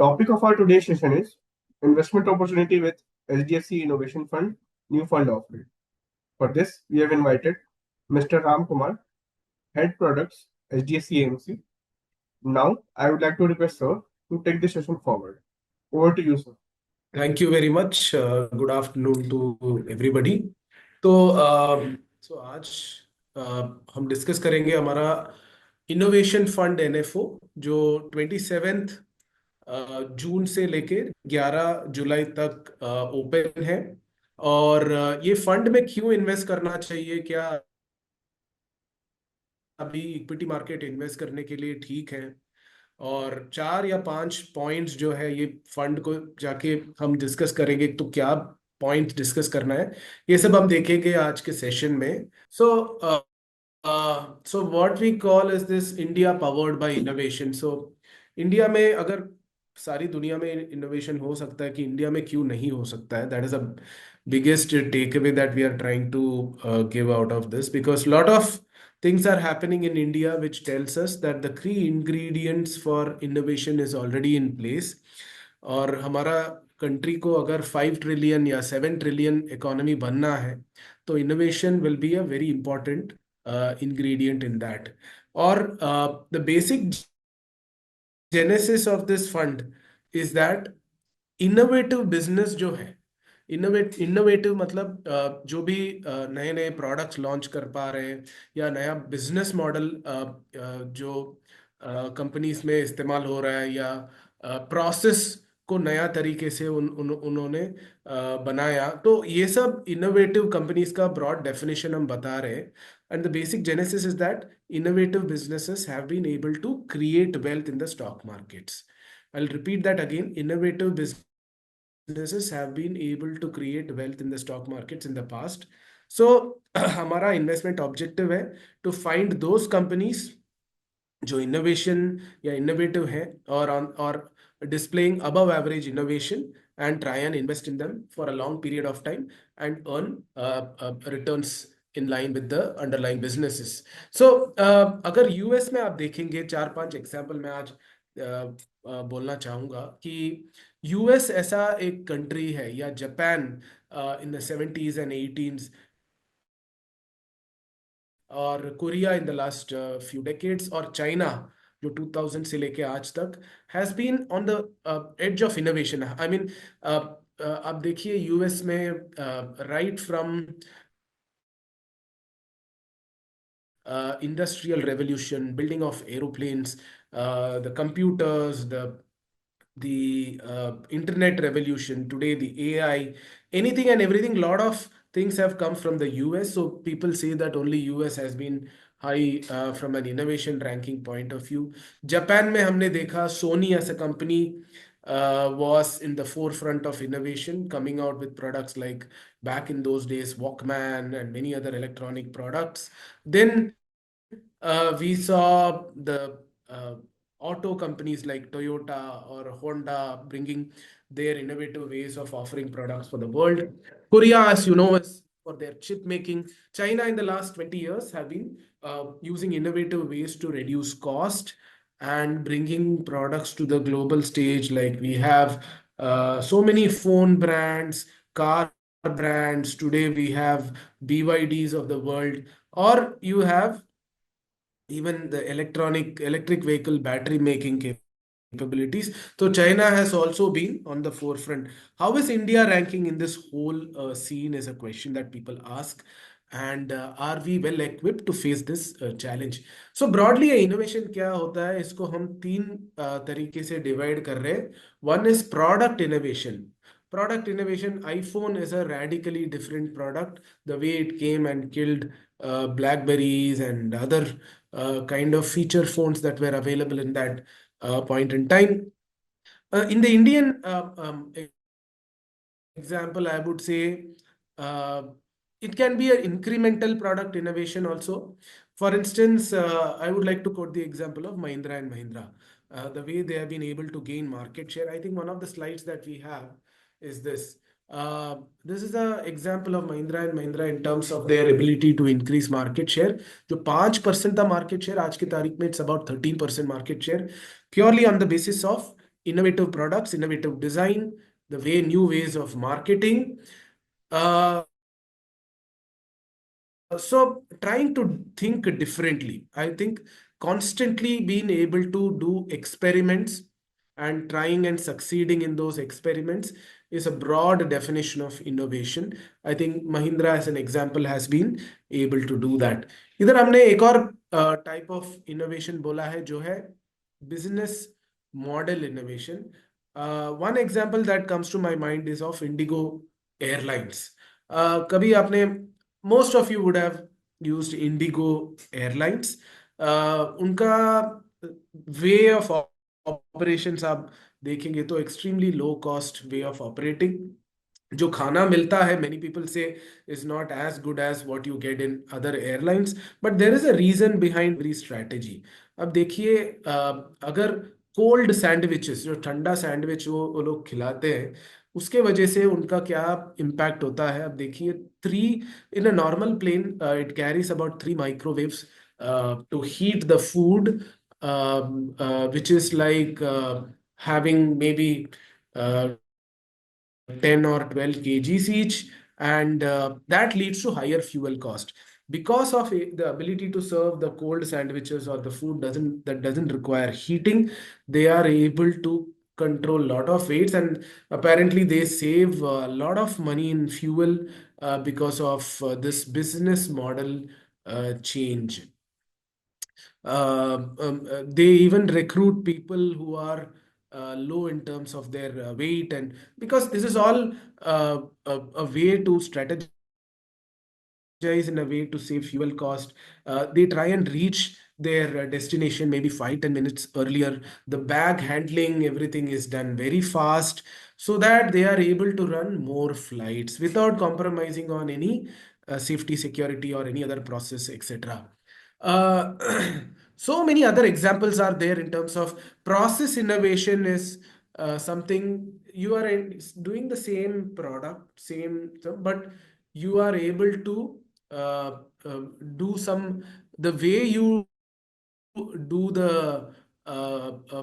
Topic of our today's session is investment opportunity with SDFC Innovation Fund new fund offering. For this, we have invited Mr. Ram Kumar, Head Products, SDFC AMC. Now, I would like to request sir to take the session forward. Over to you, sir. Thank you very much. Good afternoon to everybody. तो आज हम discuss करेंगे हमारा innovation fund NFO जो 27 जून से लेके 11 जुलाई तक open है। और ये फंड में क्यों इन्वेस्ट करना चाहिए, क्या अभी इक्विटी मार्केट इन्वेस्ट करने के लिए ठीक है, और 4 या 5 पॉइंट्स जो है ये फंड को जाके हम डिस्कस करेंगे। तो क्या पॉइंट डिस्कस करना है, ये सब हम देखेंगे आज के सेशन में। So what we call is this India powered by innovation. So India में अगर सारी दुनिया में इनोवेशन हो सकता है, कि इंडिया में क्यों नहीं हो सकता है? That is a biggest take away that we are trying to give out of this, because lot of things are happening in India which tells us that the key ingredients for innovation is already in place. और हमारा country को अगर 5 trillion या 7 trillion economy बनना है, तो innovation will be a very important ingredient in that. Or the basic genesis of this fund is that innovative business जो है, इनोवेटिव मतलब जो भी नए नए प्रोडक्ट्स लॉन्च कर पा रहे हैं, या नया बिजनेस मॉडल जो कंपनीज में इस्तेमाल हो रहा है, या प्रोसेस को नया तरीके से उन्होंने बनाया, तो ये सब इनोवेटिव कंपनीज का ब्रॉड डेफिनेशन हम बता रहे हैं। And the basic genesis is that innovative businesses have been able to create wealth in the stock markets. I'll repeat that again. Innovative businesses have been able to create wealth in the stock markets in the past. So हमारा investment objective है to find those companies जो innovation या innovative हैं, और displaying above average innovation, and try and invest in them for a long period of time and earn returns in line with the underlying businesses. So अगर US में आप देखेंगे, 4-5 example मैं आज बोलना चाहूंगा कि यूएस ऐसा एक कंट्री है, या Japan in the 70s and 80s, और Korea in the last few decades, और चाइना जो 2000 से लेके आज तक has been on the edge of innovation. I mean आप देखिए यूएस में right from industrial revolution, building of aeroplanes, the computers, the internet revolution, today the AI, anything and everything, lot of things have come from the US. So people say that only US has been high from an innovation ranking point of view. Japan में हमने देखा Sony as a company was in the forefront of innovation, coming out with products like, back in those days, Walkman and many other electronic products. Then we saw the auto companies like Toyota or Honda bringing their innovative ways of offering products for the world. Korea, as you know, is for their chip making. China in the last 20 years have been using innovative ways to reduce cost and bringing products to the global stage. Like, we have so many phone brands, car brands. Today we have BYDs of the world, or you have even the electric vehicle battery making capabilities. So China has also been on the forefront. How is India ranking in this whole scene is a question that people ask. And are we well equipped to face this challenge? So broadly, innovation क्या होता है, इसको हम 3 तरीके से divide कर रहे हैं. One is product innovation. Product innovation, iPhone is a radically different product. The way it came and killed Blackberries and other kind of feature phones that were available in that point in time. In the Indian example, I would say it can be an incremental product innovation also. For instance, I would like to quote the example of Mahindra and Mahindra. The way they have been able to gain market share. I think one of the slides that we have is this. This is an example of Mahindra and Mahindra in terms of their ability to increase market share. जो 5% था market share, आज की तारीख में it's about 13% market share, purely on the basis of innovative products, innovative design, the way new ways of marketing. Uh, so trying to think differently. I think constantly being able to do experiments and trying and succeeding in those experiments is a broad definition of innovation. I think Mahindra as an example has been able to do that. इधर हमने एक और type of innovation बोला है जो है business model innovation. One example that comes to my mind is of IndiGo airlines. कभी आपने, most of you would have used Indigo Airlines. उनका वे ऑफ ऑपरेशंस आप देखेंगे तो extremely low cost way of operating. जो खाना मिलता है, many people say is not as good as what you get in other airlines, but there is a reason behind every strategy. अब देखिए, अगर कोल्ड सैंडविचेस, जो ठंडा सैंडविच वो लोग खिलाते हैं, उसके वजह से उनका क्या इम्पैक्ट होता है. अब देखिए, three in a normal plane it carries about 3 microwaves to heat the food, which is like having maybe uh, 10 or 12 kgs each, and that leads to higher fuel cost. Because of the ability to serve the cold sandwiches or the food doesn't require heating, they are able to control a lot of weights, and apparently they save a lot of money in fuel because of this business model change. They even recruit people who are low in terms of their weight, and because this is all a way to strategize, in a way to save fuel cost. They try and reach their destination maybe 5-10 minutes earlier. The bag handling, everything is done very fast, so that they are able to run more flights without compromising on any safety, security, or any other process, etc. uh, so many other examples are there in terms of process innovation. Is something you are doing the same product, same, but you are able to uh, uh, do some, the way you do the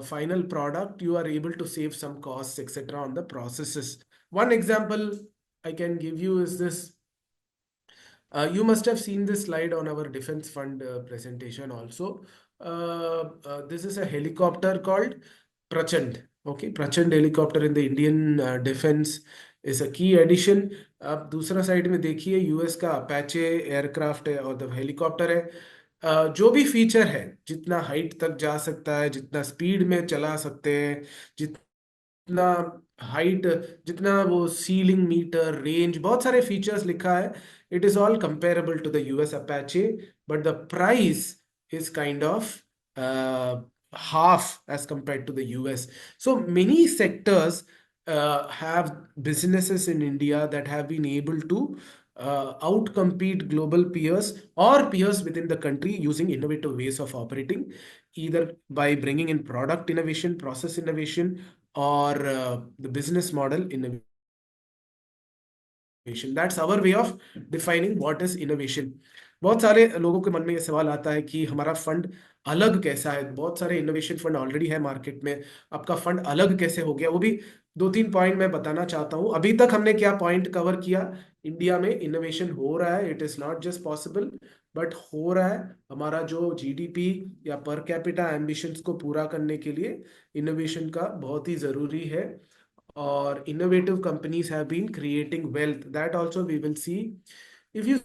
final product, you are able to save some costs, etc., on the processes. One example I can give you is this. You must have seen this slide on our defense fund presentation also. This is a helicopter called Prachand. Okay, Prachand helicopter in the Indian defense is a key addition. आप दूसरा side में देखिए, US का Apache aircraft है और the helicopter है. जो भी फीचर है, जितना हाइट तक जा सकता है, जितना स्पीड में चला सकते हैं, जितना हाइट, जितना वो सीलिंग मीटर रेंज, बहुत सारे फीचर्स लिखा है. It is all comparable to the US Apache, but the price is kind of half as compared to the US. So many sectors have businesses in India that have been able to outcompete global peers or peers within the country using innovative ways of operating, either by bringing in product innovation, process innovation, or the business model innovation. That's our way of defining what is innovation. बहुत सारे लोगों के मन में ये सवाल आता है कि हमारा फंड अलग कैसा है. बहुत सारे इनोवेशन फंड ऑलरेडी है मार्केट में, आपका फंड अलग कैसे हो गया. वो भी 2-3 पॉइंट मैं बताना चाहता हूँ. अभी तक हमने क्या पॉइंट कवर किया. इंडिया में इनोवेशन हो रहा है, it is not just possible, but हो रहा है. हमारा जो जीडीपी या पर कैपिटा एम्बिशंस को पूरा करने के लिए इनोवेशन का बहुत ही जरूरी है. or innovative companies have been creating wealth. That also we will see. If you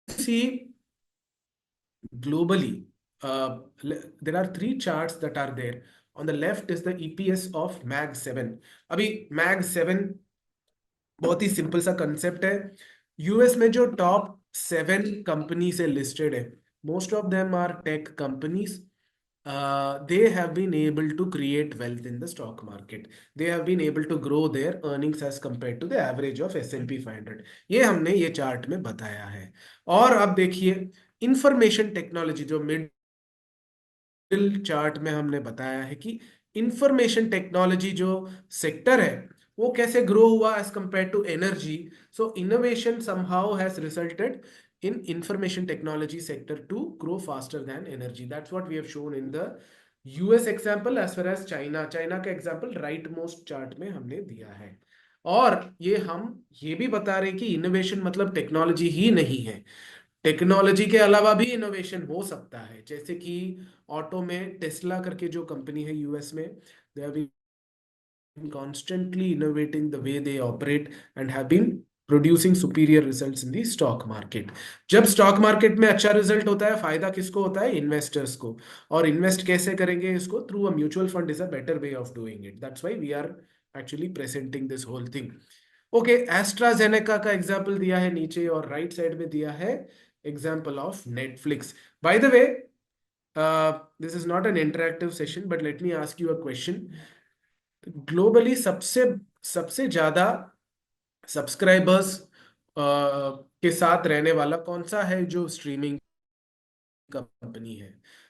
see globally, there are 3 charts that are there. On the left is the EPS of MAG 7. अभी MAG 7 बहुत ही simple सा concept है. US में जो top 7 company से listed है, most of them are tech companies. They have been able to create wealth in the stock market. They have been able to grow their earnings as compared to the average of S&P 500. ये हमने ये chart में बताया है. और अब देखिए, information technology, जो मिडिल चार्ट में हमने बताया है कि इंफॉर्मेशन टेक्नोलॉजी जो सेक्टर है वो कैसे ग्रो हुआ as compare to energy. So innovation somehow has resulted in information technology sector to grow faster than energy. That's what we have shown in the US example as far as China, China का example right most chart में हमने दिया है। और ये हम ये भी बता रहे हैं कि इनोवेशन मतलब टेक्नोलॉजी ही नहीं है, टेक्नोलॉजी के अलावा भी इनोवेशन हो सकता है। जैसे कि ऑटो में टेस्ला करके जो कंपनी है यूएस में, they have been constantly innovating the way they operate and have been producing superior results in the stock market। जब स्टॉक मार्केट में अच्छा रिजल्ट होता है, फायदा किसको होता है? इन्वेस्टर्स को। और इन्वेस्ट कैसे करेंगे इसको? Through a mutual fund is a better way of doing it, that's why we are actually presenting this whole thing. Okay, AstraZeneca का एग्जाम्पल दिया है नीचे, और राइट साइड में दिया है example of Netflix. By the way, this is not an interactive session, but let me ask you a question. Globally सबसे सबसे ज्यादा सब्सक्राइबर्स के साथ रहने वाला कौन सा है जो स्ट्रीमिंग कंपनी है?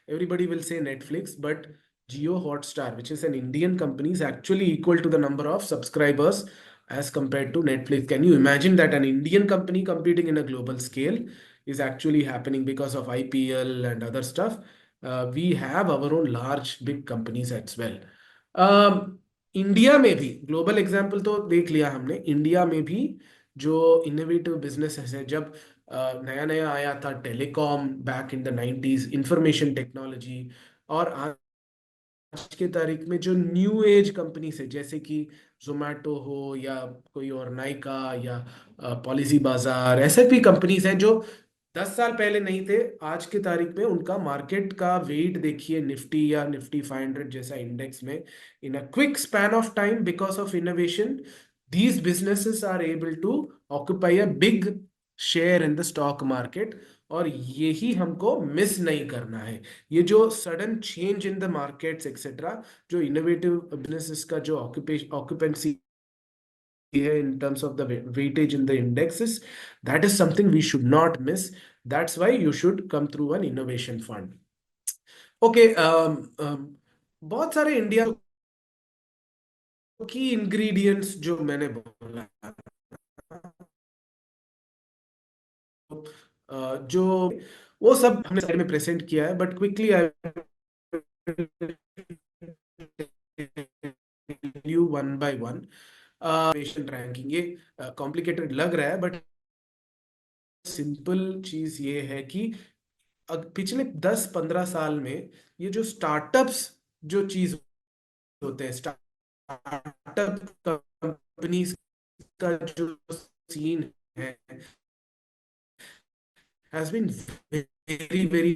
Everybody will say Netflix, but Jio Hotstar, which is an Indian company, is actually equal to the number of subscribers as compared to Netflix. Can you imagine that an Indian company competing in a global scale is actually happening because of IPL and other stuff? We have our own large big companies as well. India में भी global example तो देख लिया हमने, India में भी जो innovative businesses है, जब नया नया आया था telecom back in the 90s, information technology, और आज के तारीख में जो न्यू एज कंपनीज है जैसे कि जोमेटो हो या कोई और नाइका या पॉलिसी बाजार, ऐसे भी कंपनीज हैं जो 10 साल पहले नहीं थे, आज की तारीख में उनका मार्केट का वेट देखिए निफ्टी या निफ्टी 500 जैसा इंडेक्स में, in a quick span of time because of innovation these businesses are able to occupy a big share in the stock market. और यही हमको मिस नहीं करना है। ये जो sudden change in the markets etcetera, जो इनोवेटिव बिजनेसेस का जो occupancy here in terms of the weightage in the indexes, that is something we should not miss. That's why you should come through an innovation fund. Okay, बहुत सारे India की ingredients जो मैंने बोला, जो वो सब हमने साइड में प्रेजेंट किया है, but quickly I you one by one. Patient ranking, ये कॉम्प्लिकेटेड लग रहा है, बट सिंपल चीज ये है कि पिछले 10-15 साल में ये जो स्टार्टअप्स जो चीज होते हैं, स्टार्टअप कंपनीज का जो सीन है, has been very very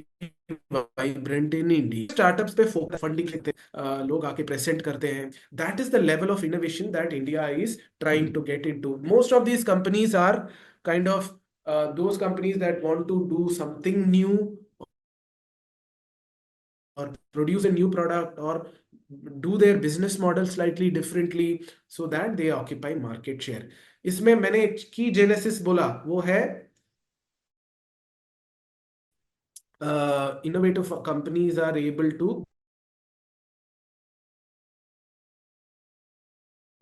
vibrant in India. Startups पे फोकस, फंडिंग लेते हैं, लोग आके प्रेजेंट करते हैं। That is the level of innovation that India is trying to get into. Most of these companies are kind of those companies that want to do something new or produce a new product or do their business model slightly differently so that they occupy market share। इसमें मैंने की genesis बोला वो है innovative companies are able to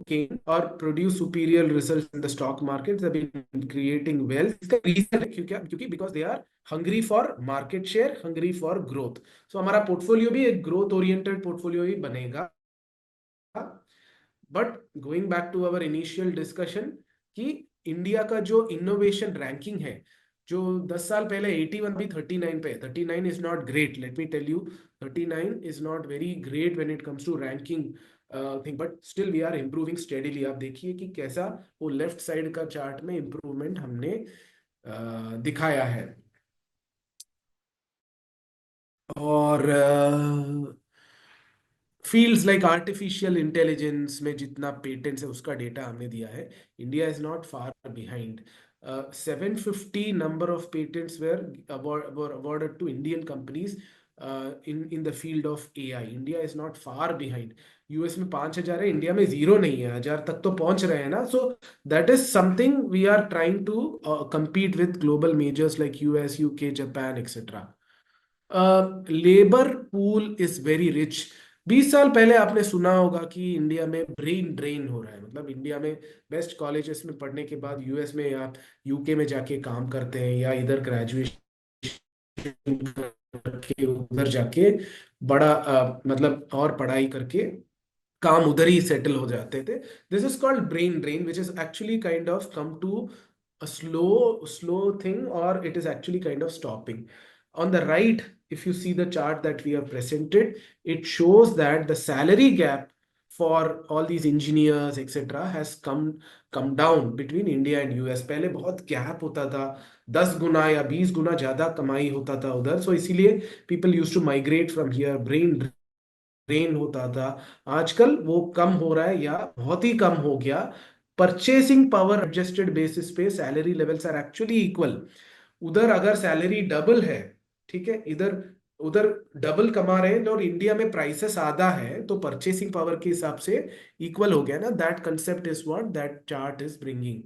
gain or produce superior results in the stock markets, they've been creating wealth। इसका reason है क्योंकि because they are hungry for market share, hungry for growth। so हमारा portfolio भी एक growth oriented portfolio ही बनेगा। But going back to our initial discussion, कि India का जो इनोवेशन रैंकिंग है, जो 10 साल पहले 81 भी 39 पे, 39 is not great, let me tell you, 39 is not very great when it comes to ranking thing, but still we are improving steadily. आप देखिए कि कैसा वो लेफ्ट साइड का चार्ट में इम्प्रूवमेंट हमने दिखाया है। और फील्ड्स लाइक आर्टिफिशियल इंटेलिजेंस में जितना पेटेंट्स है उसका डेटा हमने दिया है, India is not far behind. 750 number of patents were awarded to Indian companies in the field of AI। India is not far behind. US में 5,000 है, इंडिया में जीरो नहीं है, 1,000 तक तो पहुंच रहे हैं ना। So that is something we are trying to compete with global majors like US, UK, Japan, etc। Labour pool is very rich. 20 साल पहले आपने सुना होगा कि इंडिया में ब्रेन ड्रेन हो रहा है, मतलब इंडिया में बेस्ट कॉलेजेस में पढ़ने के बाद यूएस में या यूके में जाके काम करते हैं या इधर ग्रेजुएशन करके उधर जाके बड़ा मतलब और पढ़ाई करके काम उधर ही सेटल हो जाते थे. This is called brain drain, which is actually kind of come to a slow thing, or it is actually kind of stopping. On the right, if you see the chart that we have presented, it shows that the salary gap for all these engineers etc has come down between India and US. पहले बहुत gap होता था, 10 गुना या 20 गुना ज्यादा कमाई होता था उधर, सो इसीलिए people use to migrate from here, brain drain होता था. आजकल वो कम हो रहा है या बहुत ही कम हो गया. परचेसिंग पावर एडजस्टेड बेसिस पे salary levels are actually equal. उधर अगर सैलरी डबल है, ठीक है, इधर उधर डबल कमा रहे हैं और इंडिया में प्राइसेस आधा है, तो परचेसिंग पावर के हिसाब से इक्वल हो गया ना. That concept is what that chart is bringing.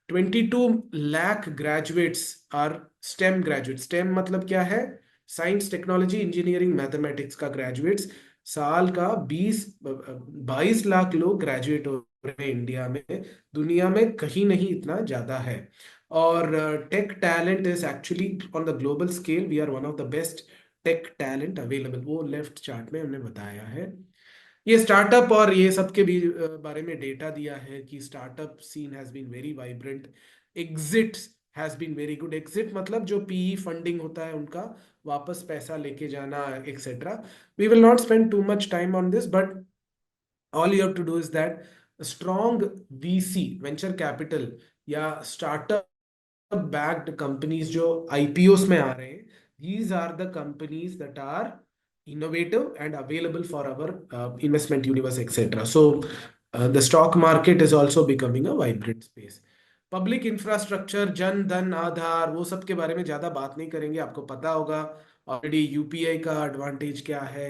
22 lakh graduates are STEM graduate. STEM मतलब क्या है? साइंस टेक्नोलॉजी इंजीनियरिंग मैथमेटिक्स का ग्रेजुएट्स. साल का 22 लाख लोग ग्रेजुएट हो रहे हैं इंडिया में. दुनिया में कहीं नहीं इतना ज्यादा है. और tech talent is actually on the global scale, we are one of the best tech talent available. वो लेफ्ट चार्ट में हमने बताया है. ये स्टार्टअप और ये सब के भी बारे में डेटा दिया है कि startup scene has been very vibrant. Exit has been very good. Exit मतलब जो पीई फंडिंग होता है उनका वापस पैसा लेके जाना etcetera. We will not spend too much time on this, but all you have to do is that strong VC venture capital या स्टार्टअप backed कंपनीज जो आईपीओस में आ रहे हैं, these are the companies that are innovative and available for our investment universe etc. So the stock market is also becoming a vibrant space. Public infrastructure, Jan Dhan आधार, वो सब के बारे में ज्यादा बात नहीं करेंगे, आपको पता होगा ऑलरेडी यूपीआई का एडवांटेज क्या है.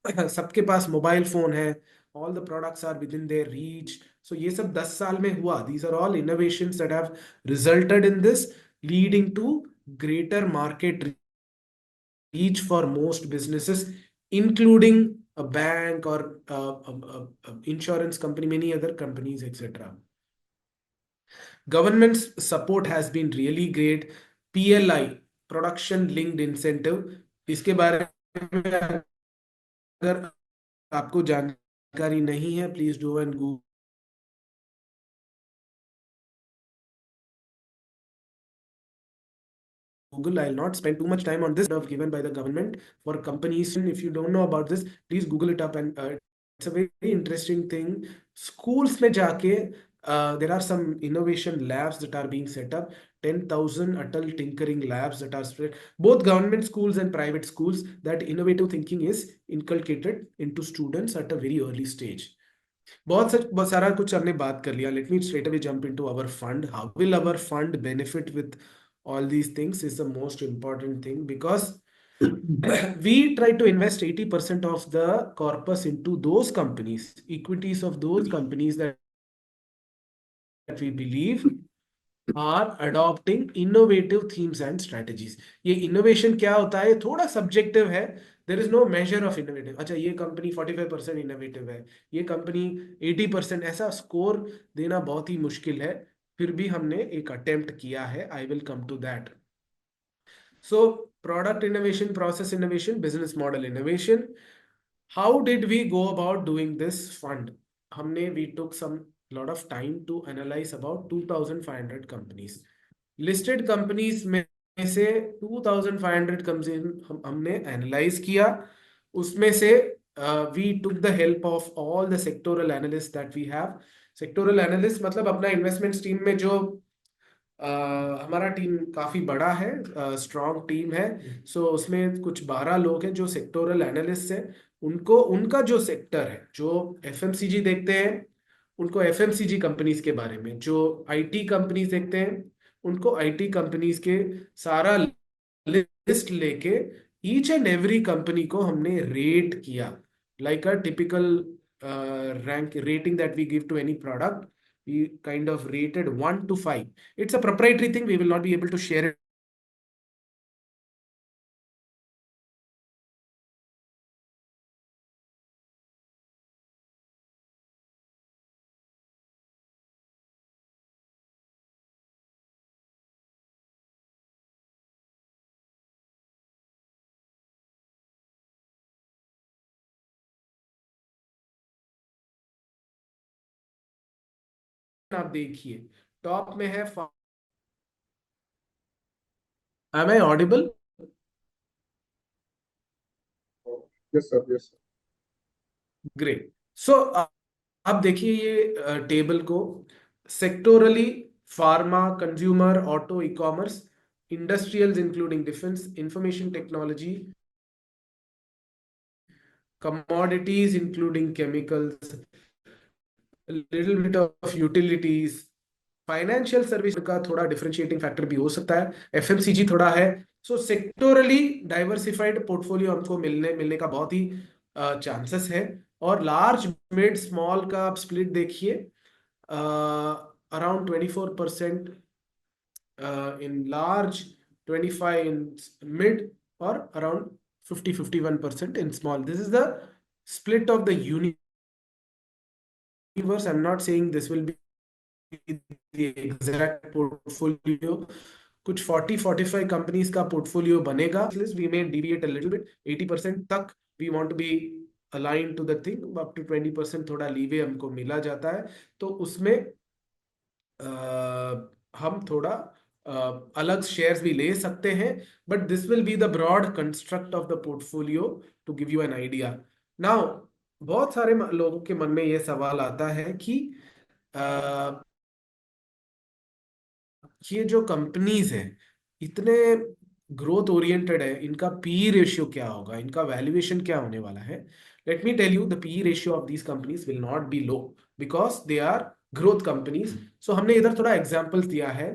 सबके पास मोबाइल फोन है, all the products are within their reach. So ये सब 10 साल में हुआ. These are all innovations that have resulted in this, leading to greater market reach for most businesses, including a bank or insurance company, many other companies, etc. Government's support has been really great. PLI, Production Linked Incentive, इसके बारे में अगर आपको जानकारी नहीं है, please do and Google. I'll not spend too much time on this of given by the government for companies. And if you don't know about this, please Google it up. And it's a very interesting thing. Schools में जाके there are some innovation labs that are being set up. 10,000 Atal tinkering labs that are spread. Both government schools and private schools. That innovative thinking is inculcated into students at a very early stage. बहुत सारा कुछ हमने बात कर लिया. Let me straight away jump into our fund. How will our fund benefit with all these things is the most important thing, because we try to invest 80% of the corpus into those companies, equities of those companies that we believe are adopting innovative themes and strategies. ये innovation क्या होता है, थोड़ा subjective है. There is no measure of innovative. अच्छा, ये company 45% innovative है, ये कंपनी 80%, ऐसा स्कोर देना बहुत ही मुश्किल है. फिर भी हमने एक अटेम्प्ट किया है. I will come to that. So product innovation, process innovation, business model innovation. How did we go about doing this fund? हमने we took some lot of time to analyze about 2,500 companies. Listed companies में से 2,500 companies हमने analyse किया. उसमें से we took the help of all the sectoral analysts that we have. Sectoral analyst मतलब अपना investment team में जो हमारा टीम काफी बड़ा है, स्ट्रॉन्ग टीम है. सो उसमें कुछ 12 लोग हैं जो सेक्टोरल एनालिस्ट हैं. उनको उनका जो सेक्टर है, जो एफएमसीजी देखते हैं उनको एफएमसीजी कंपनीज के बारे में, जो आईटी कंपनीज देखते हैं उनको आईटी कंपनीज के सारा लिस्ट लेके ईच एंड एवरी कंपनी को हमने रेट किया, like a typical rank rating that we give to any product. We kind of rated 1 to 5. It's a proprietary thing. We will not be able to share it आप देखिए top में है Am I audible? Yes, sir. Yes, sir. Great so आप देखिए ये table को sectorally pharma consumer auto e commerce industrials including defence information technology commodities including chemicals, a little bit of utilities, financial service का थोड़ा differentiating factor भी हो सकता है, एफएमसीजी थोड़ा है। सो सेक्टोरली डाइवर्सिफाइड पोर्टफोलियो हमको मिलने मिलने का बहुत ही चांसेस है। और लार्ज मिड स्मॉल का आप स्प्लिट देखिए, around 24% in large, 25 in mid और around 50-51% in small. This is the split of the universe. I'm not saying this will be the exact portfolio. कुछ 40-45 कंपनीज का पोर्टफोलियो बनेगा। We may deviate a little bit, 80% तक we want to be align to the thing, up to 20% थोड़ा leeway हमको मिला जाता है। तो उसमें हम थोड़ा अलग शेयर्स भी ले सकते हैं, but this will be the broad construct of the portfolio to give you an idea. Now बहुत सारे लोगों के मन में ये सवाल आता है कि ये जो कंपनीज है इतने ग्रोथ ओरिएंटेड है, इनका पी रेशियो क्या होगा, इनका वैल्यूएशन क्या होने वाला है। Let me tell you, the P ratio of these companies will not be low because they are growth companies. So हमने इधर थोड़ा एग्जाम्पल्स दिया है,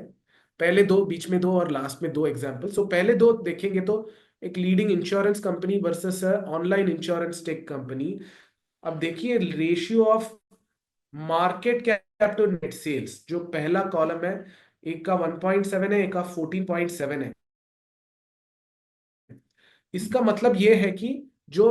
पहले दो, बीच में दो और लास्ट में दो एग्जाम्पल। सो पहले दो देखेंगे तो एक leading insurance company versus online insurance tech company. अब देखिए ratio of market cap to net sales, जो पहला कॉलम है, एक का 1.7 है, एक का 14.7 है। इसका मतलब यह है कि जो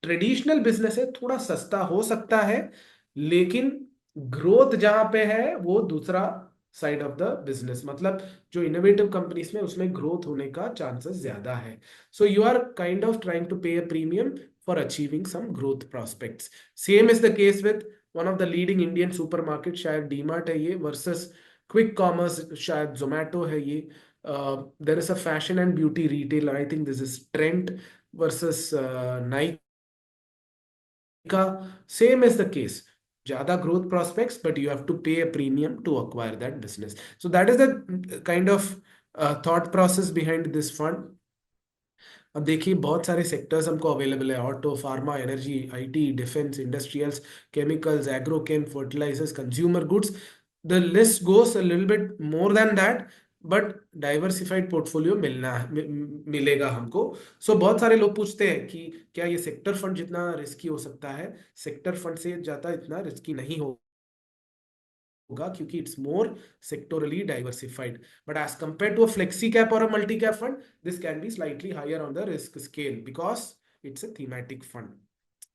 ट्रेडिशनल बिजनेस है थोड़ा सस्ता हो सकता है, लेकिन ग्रोथ जहां पे है वो दूसरा साइड ऑफ द बिजनेस, मतलब जो इनोवेटिव कंपनीज में उसमें ग्रोथ होने का चांसेस ज्यादा है। So you are kind of trying to pay a premium for achieving some growth prospects. Same is the case with one of the leading Indian supermarket, शायद डीमार्ट है ये, वर्सेस क्विक कॉमर्स, शायद जोमैटो है ये। There is a fashion and beauty retailer. I think this is Trent versus Nike. Same is the case. Jada growth prospects, but you have to pay a premium to acquire that business. So that is the kind of thought process behind this fund. अब देखिए बहुत सारे sectors हमको available है, auto, pharma, energy, IT, defence, industrials, chemicals, agrochem, fertilisers, consumer goods. The list goes a little bit more than that, but diversified portfolio मिलेगा हमको। सो बहुत सारे लोग पूछते हैं कि क्या ये सेक्टर फंड जितना रिस्की हो सकता है, सेक्टर फंड से ज्यादा इतना रिस्की नहीं होगा क्योंकि it's more sectorally diversified, but as compare to a flexi cap और a multi cap fund, this can be slightly higher on the risk scale because it's a thematic fund.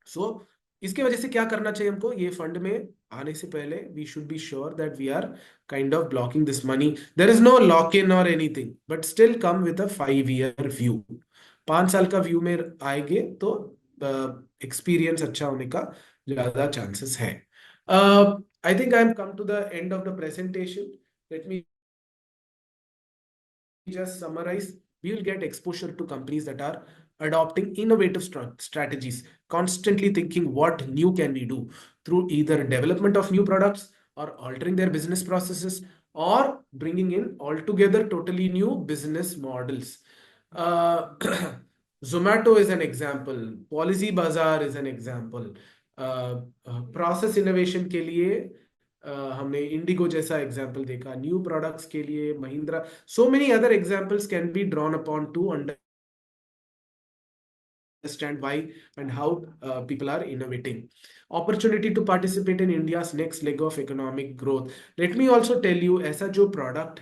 So इसके वजह से क्या करना चाहिए हमको, ये फंड में आने से पहले we should be sure that we are kind of blocking this money. There is no lock in और anything, but still come with a 5 year view. 5 साल का व्यू में आएंगे तो एक्सपीरियंस अच्छा होने का ज्यादा चांसेस है। I think I'm come to the end of the presentation. Let me just summarize. We will get exposure to companies that are adopting innovative strategies, constantly thinking what new can we do through either development of new products or altering their business processes or bringing in altogether totally new business models. Uh, Zomato is an example. Policy Bazaar is an example. Process innovation के लिए हमने Indigo जैसा example देखा, new products के लिए Mahindra, so many other examples can be drawn upon two understand why and how people are innovating. Opportunity to participate in India's next leg of economic growth. Let me also tell you, ऐसा जो product,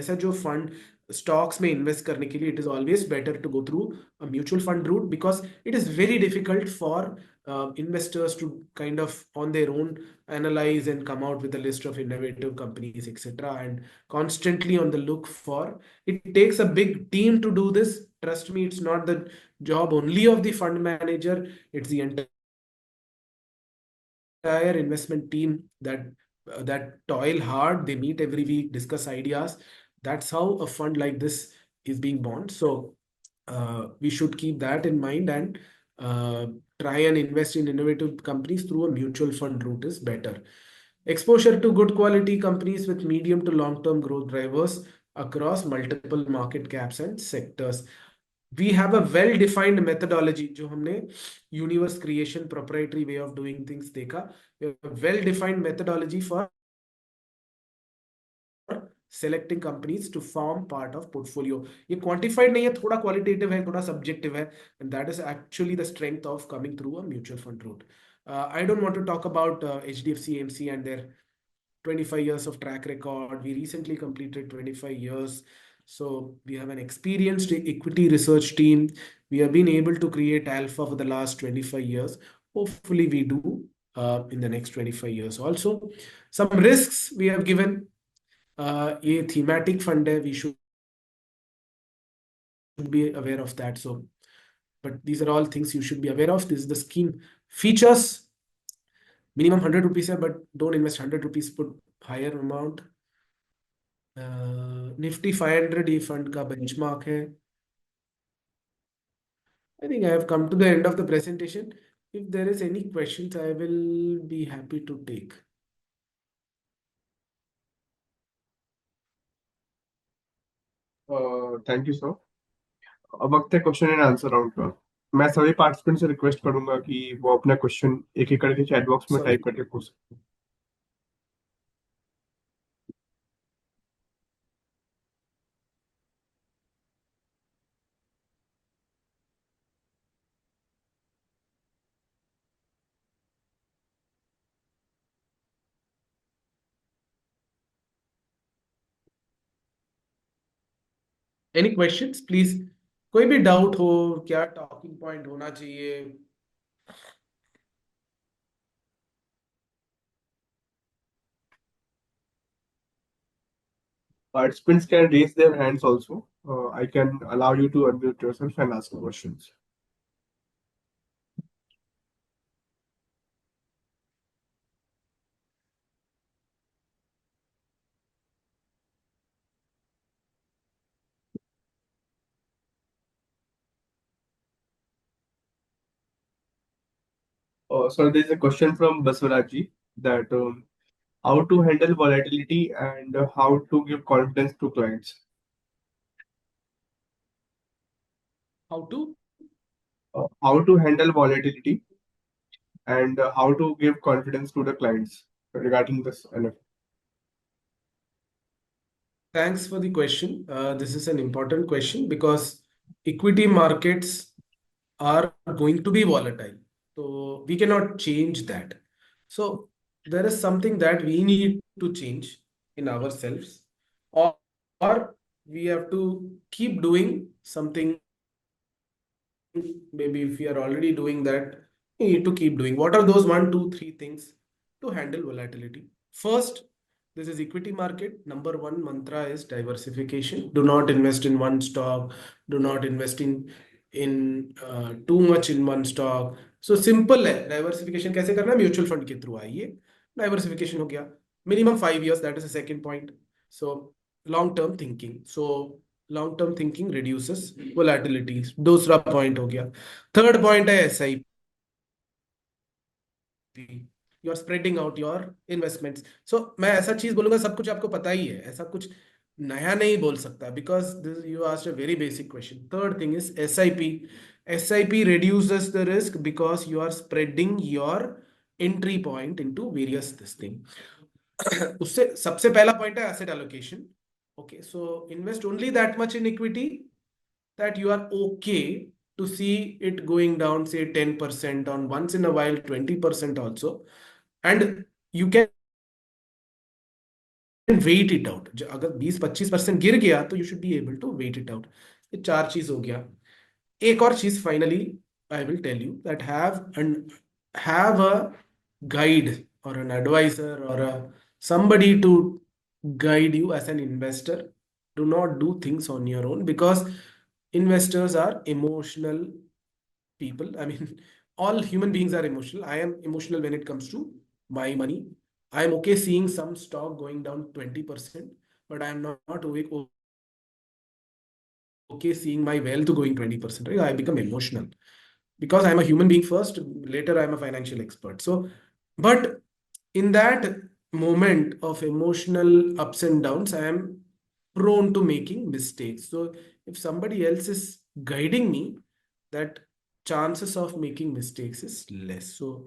ऐसा जो fund stocks में invest करने के लिए, it is always better to go through a mutual fund route because it is very difficult for investors to kind of on their own analyze and come out with a list of innovative companies, etc. and constantly on the look for. It takes a big team to do this. Trust me, it's not the job only of the fund manager, it's the entire investment team that that toil hard. They meet every week, discuss ideas. That's how a fund like this is being born. So we should keep that in mind, and uh, try and invest in innovative companies through a mutual fund route is better. Exposure to good quality companies with medium to long term growth drivers across multiple market caps and sectors. We have a well defined methodology जो हमने universe creation proprietary way of doing things देखा. We have a well defined methodology for selecting companies to form part of portfolio. ये quantified नहीं है, थोड़ा qualitative है, थोड़ा subjective है, and that is actually the strength of coming through a mutual fund route. I don't want to talk about HDFC AMC and their 25 years of track record. We recently completed 25 years. So we have an experienced equity research team. We have been able to create alpha for the last 25 years. Hopefully, we do in the next 25 years also. Some risks we have given. A thematic fund hai, we should be aware of that. So, but these are all things you should be aware of. This is the scheme features. Minimum 100 rupees hai, but don't invest 100 rupees, put higher amount. Nifty 500 ये fund का benchmark है. I think I have come to the end of the presentation. If there is any questions, I will be happy to take. Thank you sir. अब वक्त है question and answer round का। मैं सभी participant से request करूंगा कि वो अपना क्वेश्चन एक एक करके चैट बॉक्स में Sorry. टाइप करके पूछ सकते हैं। Any questions, please? कोई भी डाउट हो, क्या टॉकिंग पॉइंट होना चाहिए? Participants can raise their hands also. I can allow you to unmute yourself and ask questions. So there's a question from Baswaraji that how to handle volatility and how to give confidence to clients. How to? How to handle volatility and how to give confidence to the clients regarding this NFT. Thanks for the question. This is an important question because equity markets are going to be volatile. So we cannot change that. So there is something that we need to change in ourselves, or we have to keep doing something. Maybe if we are already doing that, we need to keep doing. What are those 1, 2, 3 things to handle volatility? First, this is equity market. Number one mantra is diversification. Do not invest in one stock. Do not invest in too much in one stock. So simple है. Diversification कैसे करना है? Mutual fund के through आइए. Diversification हो गया. Minimum 5 years. That is the second point. So long term thinking. So long term thinking reduces volatility. दूसरा point हो गया. थर्ड पॉइंट है SIP. You are spreading out your investments. So मैं ऐसा चीज बोलूंगा, सब कुछ आपको पता ही है, ऐसा कुछ नया नहीं बोल सकता because this you asked a very basic question. Third thing is SIP reduces the risk because you are spreading your entry point into various this thing. उससे सबसे पहला पॉइंट है asset allocation. Okay, so invest only that much in equity that you are okay to see it going down, say 10% on once in a while, 20% also, and you can wait it out. अगर 20-25% गिर गया तो you should be able to wait it out. ये चार चीज हो गया. एक और चीज finally I will tell you that have a guide or an advisor or somebody to guide you as an investor. Do not do things on your own because investors are emotional people. I mean, all human beings are emotional. I am emotional when it comes to my money. I'm okay seeing some stock going down 20%, but I'm not okay seeing my wealth going 20%. Right? I become emotional because I'm a human being first, later I'm a financial expert. So, but in that moment of emotional ups and downs, I am prone to making mistakes. So, if somebody else is guiding me, that chances of making mistakes is less. So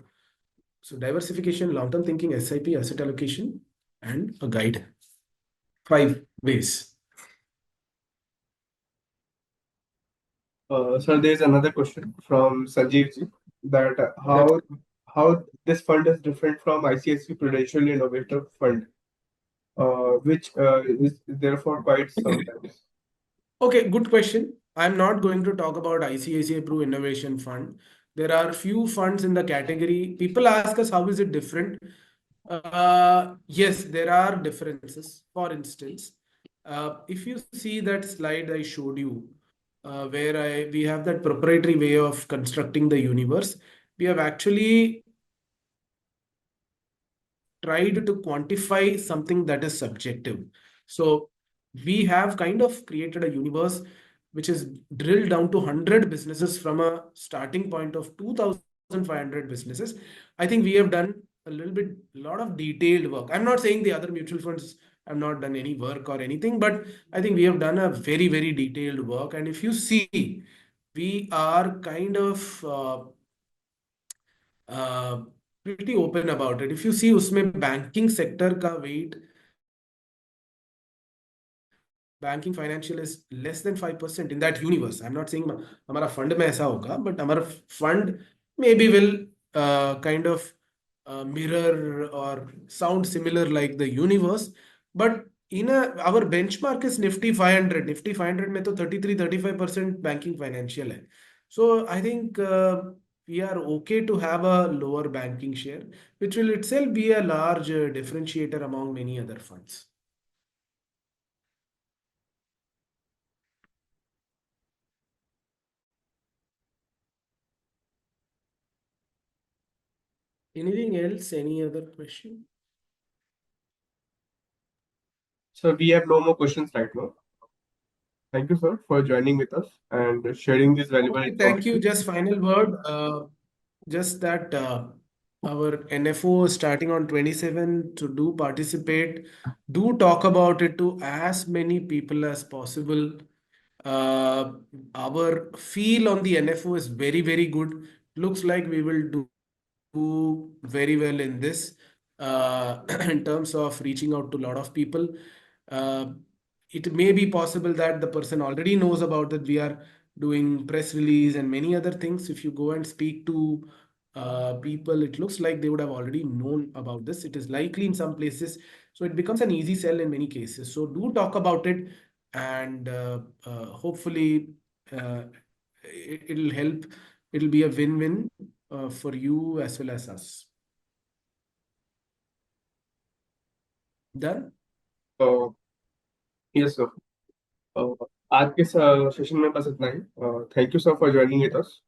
diversification, long-term thinking, SIP, asset allocation, and a guide. 5 ways. Sir, there is another question from Sanjeev ji that That how this fund is different from ICICI Prudential Innovator Fund, which is therefore quite sometimes. Okay, good question. I'm not going to talk about ICICI Pru Innovation Fund. There are few funds in the category. People ask us how is it different? Yes, there are differences. For instance, if you see that slide I showed you, where we have that proprietary way of constructing the universe, we have actually tried to quantify something that is subjective. So we have kind of created a universe which is drilled down to 100 businesses from a starting point of 2,500 businesses. I think we have done a lot of detailed work. I'm not saying the other mutual funds have not done any work or anything, but I think we have done a very, very detailed work. And if you see, we are kind of uh, pretty open about it. If you see उसमें banking sector का weight, banking financial is less than 5% in that universe. I'm not saying हमारा fund में ऐसा होगा, but हमारा fund maybe will kind of mirror or sound similar like the universe. But our benchmark is Nifty 500. Nifty 500 में तो 33-35% banking financial है. So I think we are okay to have a lower banking share, which will itself be a large differentiator among many other funds. Anything else? Any other question? So we have no more questions right now. Thank you, sir, for joining with us and sharing this valuable Okay, thank you. information. Just final word. Just that our NFO is starting on 27 to do participate. Do talk about it to as many people as possible. Uh, our feel on the NFO is very, very good. Looks like we will do very well in this in terms of reaching out to a lot of people. Uh, it may be possible that the person already knows about that we are doing press release and many other things. If you go and speak to people, it looks like they would have already known about this. It is likely in some places, so it becomes an easy sell in many cases. So do talk about it, and hopefully it'll help. It'll be a win-win for you as well as us. Done? So yes, sir. आज के session में बस इतना ही. Thank you, sir, for joining with us.